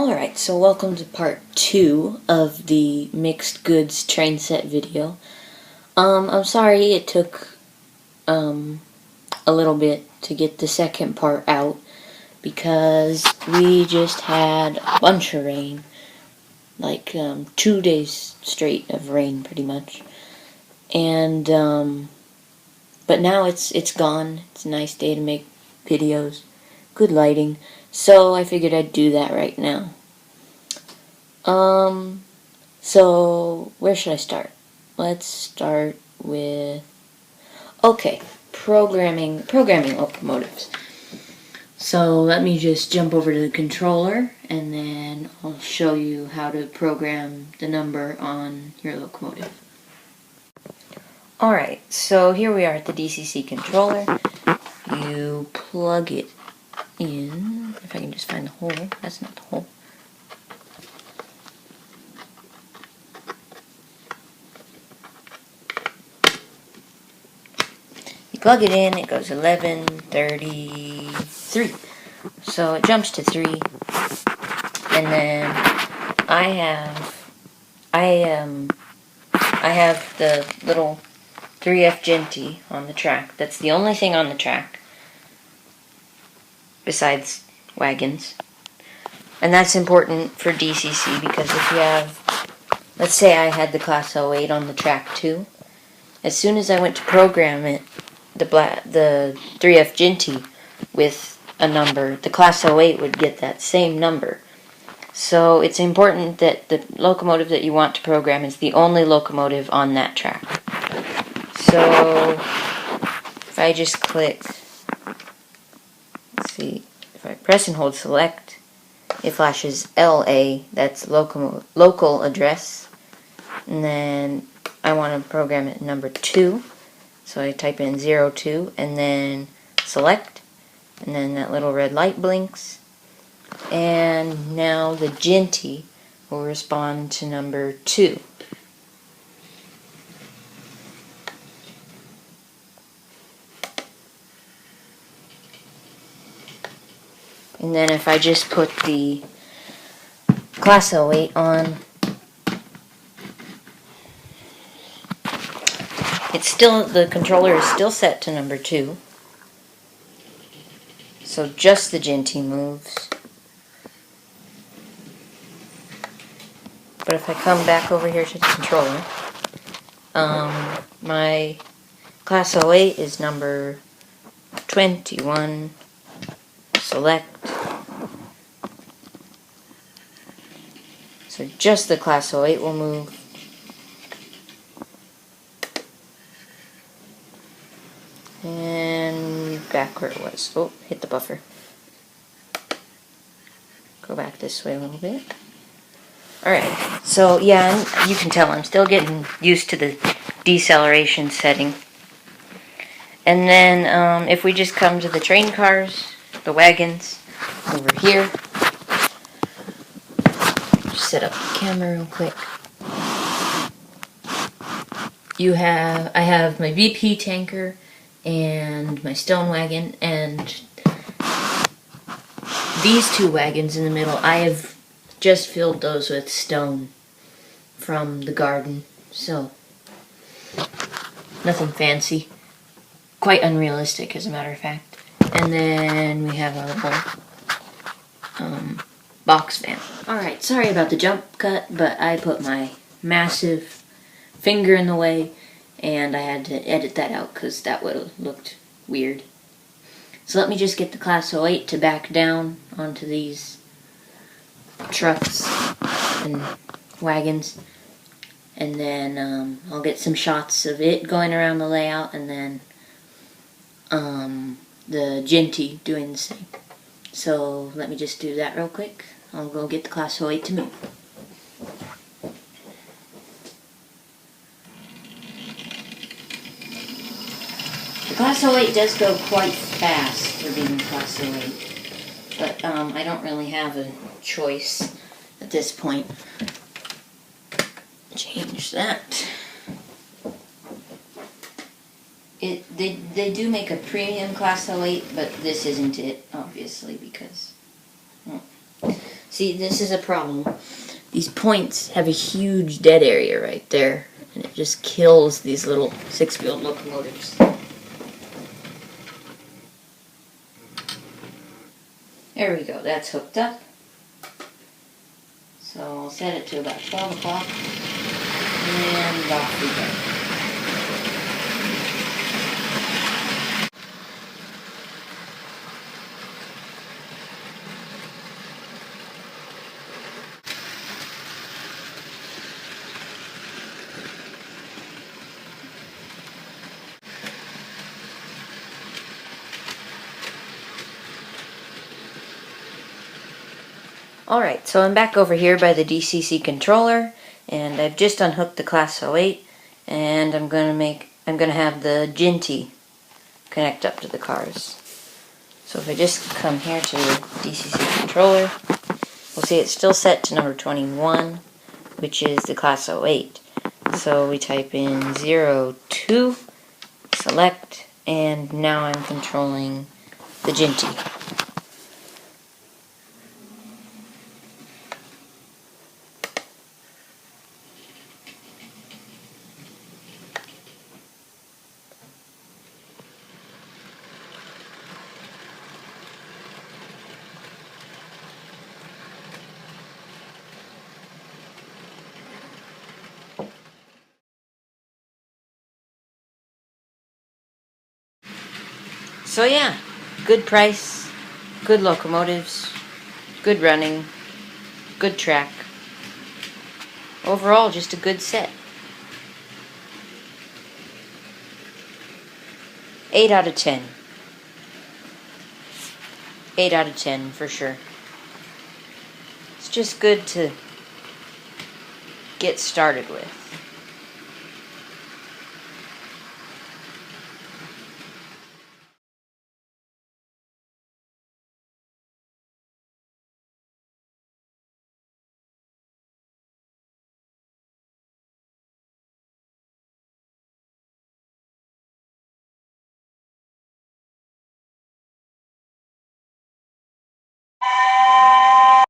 Alright, so welcome to part 2 of the mixed goods train set video. I'm sorry it took a little bit to get the second part out because we just had a bunch of rain, like 2 days straight of rain pretty much. And but now it's gone. It's a nice day to make videos, good lighting. So I figured I'd do that right now. So where should I start? Let's start with, okay, programming locomotives. So let me just jump over to the controller and then I'll show you how to program the number on your locomotive. Alright, so here we are at the DCC controller. You plug it in, if I can just find the hole. That's not the hole. You plug it in, it goes 11:33. So it jumps to 3. And then I have the little 3F Genty on the track. That's the only thing on the track besides wagons. And that's important for DCC because if you have, let's say I had the Class 08 on the track too, as soon as I went to program it, the 3F Genty with a number, the Class 08 would get that same number. So it's important that the locomotive that you want to program is the only locomotive on that track. So if I just click, let's see, if I press and hold select, it flashes LA, that's local address, and then I want to program it number 2, so I type in 02 and then select, and then that little red light blinks, and now the Genty will respond to number 2. And then if I just put the Class 08 on, it's still, the controller is still set to number 2. So just the Genty moves. But if I come back over here to the controller, my Class 08 is number 21. Select. So just the Class 08 will move. And back where it was. Oh, hit the buffer. Go back this way a little bit. Alright, so yeah, you can tell I'm still getting used to the deceleration setting. And then if we just come to the train cars, the wagons, over here. Just set up the camera real quick. I have my VP tanker and my stone wagon, and these 2 wagons in the middle, I have just filled those with stone from the garden, so nothing fancy. Quite unrealistic, as a matter of fact. And then we have our little box van. Alright, sorry about the jump cut, but I put my massive finger in the way, and I had to edit that out because that would have looked weird. So let me just get the Class 08 to back down onto these trucks and wagons, and then I'll get some shots of it going around the layout, and then the Genty doing the same. So let me just do that real quick. I'll go get the Class 08 to move. The Class 08 does go quite fast for being Class 08, but I don't really have a choice at this point. Change that. They do make a premium Class 08, but this isn't it, obviously, because... See, this is a problem. These points have a huge dead area right there, and it just kills these little six-wheeled locomotives. There we go, that's hooked up. So I'll set it to about 12 o'clock, and off we go. Alright, so I'm back over here by the DCC controller, and I've just unhooked the Class 08, and I'm gonna have the Ginty connect up to the cars. So if I just come here to the DCC controller, we'll see it's still set to number 21, which is the Class 08. So we type in 02, select, and now I'm controlling the Ginty. So yeah, good price, good locomotives, good running, good track. Overall, just a good set. 8 out of 10. 8 out of 10 for sure. It's just good to get started with.